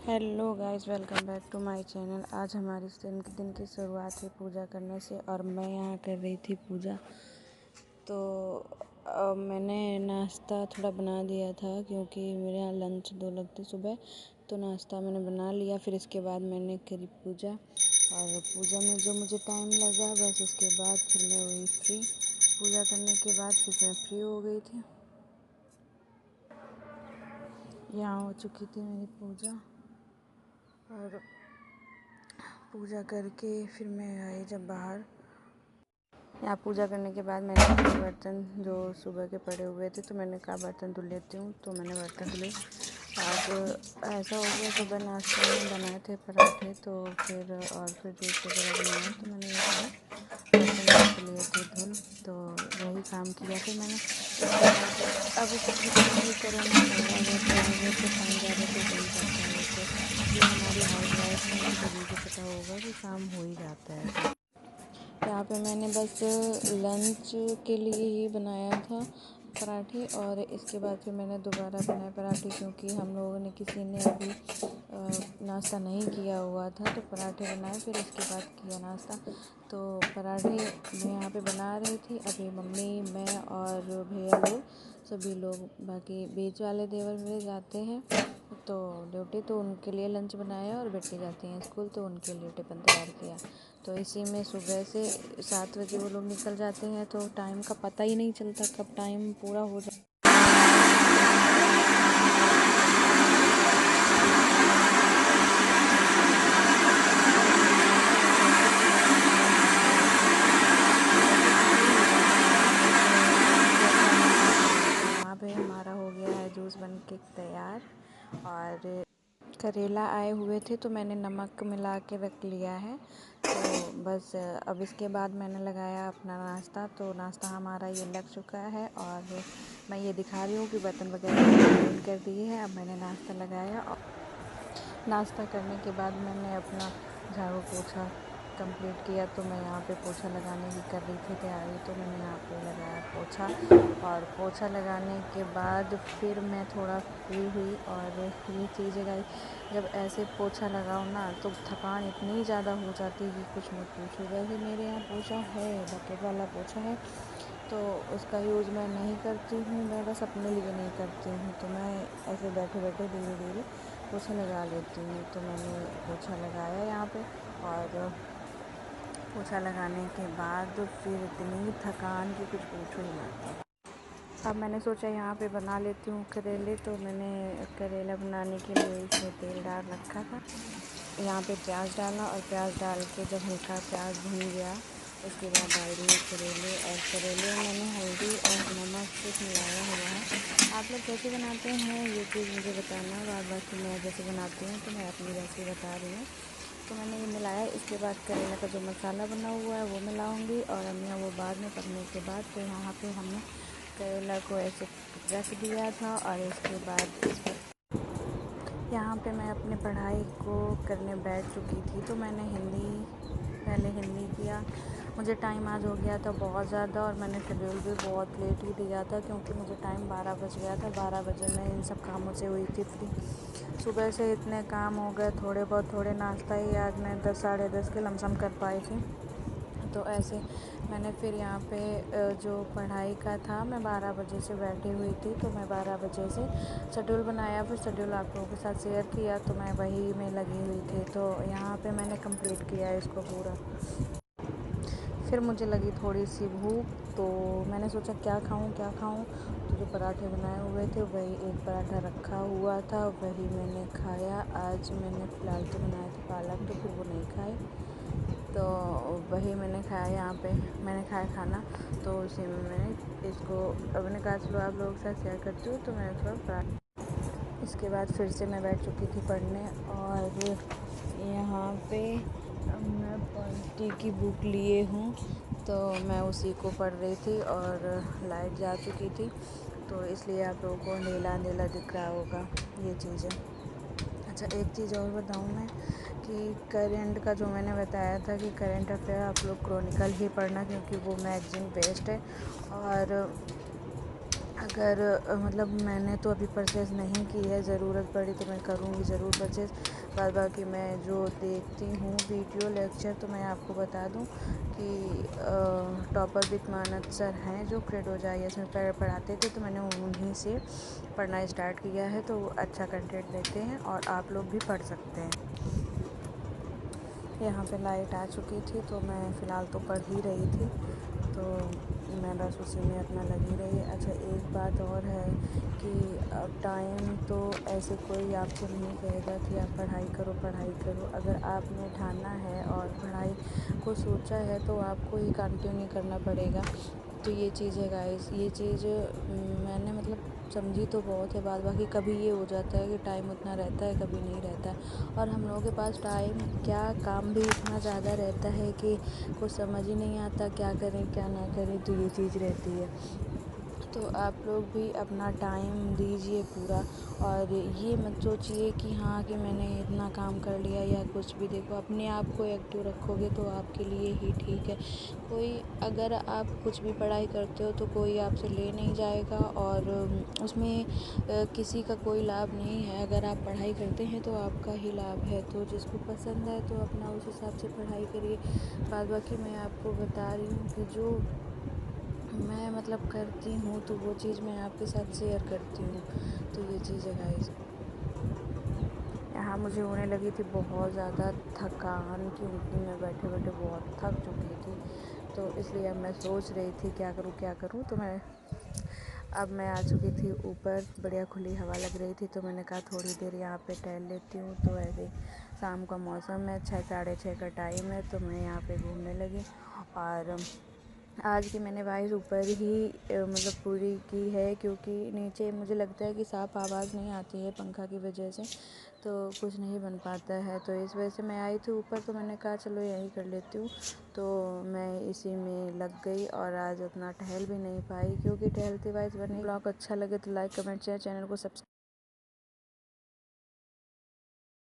Hello guys, welcome back to my channel. आज हमारी दिन की शुरुआत है पूजा करने से और मैं यहाँ कर रही थी पूजा। तो मैंने नाश्ता थोड़ा बना दिया था क्योंकि मेरे यहाँ लंच 2 लगते सुबह। तो नाश्ता मैंने बना लिया, फिर इसके बाद मैंने करी पूजा। और पूजा में जो मुझे टाइम लगा बस उसके बाद फिर मैं हुई फ्री। पूजा करने के बाद फिर मैं फ्री हो गई थी। यहाँ हो चुकी थी मेरी पूजा और पूजा करके फिर मैं आई जब बाहर। यहाँ पूजा करने के बाद मैंने अपने बर्तन जो सुबह के पड़े हुए थे तो मैंने कहा बर्तन धुल लेती हूँ, तो मैंने बर्तन धुले। आज ऐसा हो गया, सुबह नाश्ते में बनाए थे पराठे तो फिर जूस वगैरह बनाया तो मैंने ये सारे बर्तन रख लिए थे धुल। तो वही काम किया फिर मैंने। अब कुछ भी करना होगा, अगर प्राइवेट से काम ज़्यादा तो हो ही जाता है। तो ये हमारी हाउस वाइफ हैं तो सभी को पता होगा कि काम हो ही जाता है। यहाँ पे मैंने बस लंच के लिए ही बनाया था पराठे, और इसके बाद फिर मैंने दोबारा बनाए पराठे क्योंकि हम लोगों ने किसी ने अभी नाश्ता नहीं किया हुआ था। तो पराठे बनाए, फिर इसके बाद किया नाश्ता। तो पराठे मैं यहाँ पे बना रही थी, अभी मम्मी मैं और भैया लोग सभी लोग, बाकी बीच वाले देवर मेरे जाते हैं तो ड्यूटी, तो उनके लिए लंच बनाया और बेटी जाती हैं स्कूल तो उनके लिए टिफ़िन तैयार किया। तो इसी में सुबह से 7 बजे वो लोग निकल जाते हैं तो टाइम का पता ही नहीं चलता कब टाइम पूरा हो जाए। यहाँ पे हमारा हो गया है जूस बन के तैयार। और करेला आए हुए थे तो मैंने नमक मिला के रख लिया है। तो बस अब इसके बाद मैंने लगाया अपना नाश्ता। तो नाश्ता हमारा ये लग चुका है और मैं ये दिखा रही हूँ कि बर्तन वगैरह क्लीन कर दिए हैं। अब मैंने नाश्ता लगाया और नाश्ता करने के बाद मैंने अपना झाड़ू पोछा कंप्लीट किया। तो मैं यहाँ पे पोछा लगाने की कर रही थी तैयारी, तो मैंने यहाँ पे लगाया पोछा। और पोछा लगाने के बाद फिर मैं थोड़ा फ्री हुई। और ये चीज़ है गाइस, जब ऐसे पोछा लगाओ ना तो थकान इतनी ज़्यादा हो जाती है कि कुछ मत पूछो। वैसे मेरे यहाँ पोछा है, बकेट वाला पोछा है, तो उसका यूज़ मैं नहीं करती हूँ, मैं बस अपने लिए नहीं करती हूँ। तो मैं ऐसे बैठे बैठे धीरे धीरे पोछा लगा लेती हूँ। तो मैंने पोछा लगाया यहाँ पे, और पोछा लगाने के बाद फिर इतनी थकान कि कुछ पूछो ही मत। अब मैंने सोचा यहाँ पे बना लेती हूँ करेले। तो मैंने करेला बनाने के लिए इसमें तेल डाल रखा था। यहाँ पे प्याज डाला और प्याज डाल के जब हल्का प्याज भून गया उसके बाद डाल दिए करेले। और करेले मैंने हल्दी और नमक कुछ मिलाया हुआ है। आप लोग कैसे बनाते हैं ये चीज़ मुझे बताना। बाकी मैं जैसे बनाती हूँ तो मैं अपनी रेसिपी बता रही हूँ। तो मैंने ये मिलाया। इसके बाद करेला का जो मसाला बना हुआ है वो मिलाऊँगी, और अमिया वो बाद में पकने के बाद। तो यहाँ पे हमने करेला को ऐसे रख दिया था। और इसके बाद इस पर यहाँ पे मैं अपनी पढ़ाई को करने बैठ चुकी थी। तो मैंने पहले हिंदी किया। मुझे टाइम आज हो गया था बहुत ज़्यादा, और मैंने शेड्यूल भी बहुत लेट ही दिया था क्योंकि मुझे टाइम 12 बज गया था। 12 बजे मैं इन सब कामों से हुई थी फ्री। सुबह से इतने काम हो गए, थोड़े नाश्ता ही आज मैं 10 साढ़े 10 के लमसम कर पाई थी। तो ऐसे मैंने फिर यहाँ पे जो पढ़ाई का था मैं 12 बजे से बैठी हुई थी। तो मैं 12 बजे से शेड्यूल बनाया, फिर शेड्यूल आप लोगों के साथ शेयर किया। तो मैं वही में लगी हुई थी। तो यहाँ पे मैंने कंप्लीट किया इसको पूरा। फिर मुझे लगी थोड़ी सी भूख, तो मैंने सोचा क्या खाऊं। तो जो पराठे बनाए हुए थे वही एक पराठा रखा हुआ था, वही मैंने खाया। आज मैंने फ़िलहाल तो बनाए थे पालक, तो फिर वो नहीं खाए, तो वही मैंने खाया। यहाँ पे मैंने खाया खाना, तो उसी में मैंने इसको अपने कहा चलो आप लोगों के साथ शेयर करती हूँ। तो मैंने थोड़ा पराठा। इसके बाद फिर से मैं बैठ चुकी थी पढ़ने। और यहाँ पे मैं पॉलिटी की बुक लिए हूँ, तो मैं उसी को पढ़ रही थी। और लाइट जा चुकी थी तो इसलिए आप लोगों को अंधेला अंधेला दिख रहा होगा, ये चीज़ है। अच्छा, एक चीज़ और बताऊँ मैं कि करंट का जो मैंने बताया था कि करंट अफेयर आप लोग क्रॉनिकल ही पढ़ना, क्योंकि वो मैगज़ीन बेस्ड है। और अगर मतलब मैंने तो अभी परचेज़ नहीं की है, ज़रूरत पड़ी तो मैं करूँगी ज़रूर परचेज़। बाद बाकी मैं जो देखती हूँ वीडियो लेक्चर, तो मैं आपको बता दूँ कि टॉपर विद मानद सर हैं जो क्रेडो IAS में पढ़ाते थे, तो मैंने उन्हीं से पढ़ना स्टार्ट किया है। तो वो अच्छा कंटेंट देते हैं और आप लोग भी पढ़ सकते हैं। यहाँ पे लाइट आ चुकी थी, तो मैं फ़िलहाल तो पढ़ ही रही थी, तो मैं बस उसी में अपना लगी रही। अच्छा, एक बात और है कि अब टाइम तो ऐसे कोई आपको नहीं कहेगा कि आप पढ़ाई करो पढ़ाई करो। अगर आपने ठाना है और पढ़ाई को सोचा है तो आपको ही कंटिन्यू करना पड़ेगा। तो ये चीज़ है गाइस, ये चीज़ मैंने मतलब समझी तो बहुत है। बाद बाकी कभी ये हो जाता है कि टाइम उतना रहता है, कभी नहीं रहता है। और हम लोगों के पास टाइम क्या, काम भी इतना ज़्यादा रहता है कि कुछ समझ ही नहीं आता क्या करें क्या ना करें, तो ये चीज़ रहती है। तो आप लोग भी अपना टाइम दीजिए पूरा, और ये मत सोचिए कि हाँ कि मैंने इतना काम कर लिया या कुछ भी। देखो, अपने आप को एक्टिव रखोगे तो आपके लिए ही ठीक है। कोई, अगर आप कुछ भी पढ़ाई करते हो तो कोई आपसे ले नहीं जाएगा, और उसमें किसी का कोई लाभ नहीं है। अगर आप पढ़ाई करते हैं तो आपका ही लाभ है। तो जिसको पसंद है तो अपना उस हिसाब से पढ़ाई करिए। बाद बाकी मैं आपको बता रही हूँ कि जो मैं मतलब करती हूँ तो वो चीज़ मैं आपके साथ शेयर करती हूँ। तो ये चीज़ है गाइस। यहाँ मुझे होने लगी थी बहुत ज़्यादा थकान, क्योंकि मैं बैठे बैठे बहुत थक चुकी थी। तो इसलिए अब मैं सोच रही थी क्या करूँ क्या करूँ। तो मैं आ चुकी थी ऊपर, बढ़िया खुली हवा लग रही थी, तो मैंने कहा थोड़ी देर यहाँ पे टहल लेती हूँ। तो ऐसे शाम का मौसम है, 6 साढ़े 6 का टाइम है, तो मैं यहाँ पे घूमने लगी। और आज की मैंने वाइज़ ऊपर ही मतलब पूरी की है, क्योंकि नीचे मुझे लगता है कि साफ़ आवाज़ नहीं आती है पंखा की वजह से, तो कुछ नहीं बन पाता है। तो इस वजह से मैं आई थी ऊपर, तो मैंने कहा चलो यहीं कर लेती हूँ। तो मैं इसी में लग गई, और आज उतना टहल भी नहीं पाई, क्योंकि टहलते वाइज बने। ब्लॉग अच्छा लगे तो लाइक कमेंट शेयर, चैनल को सब्सक्राइब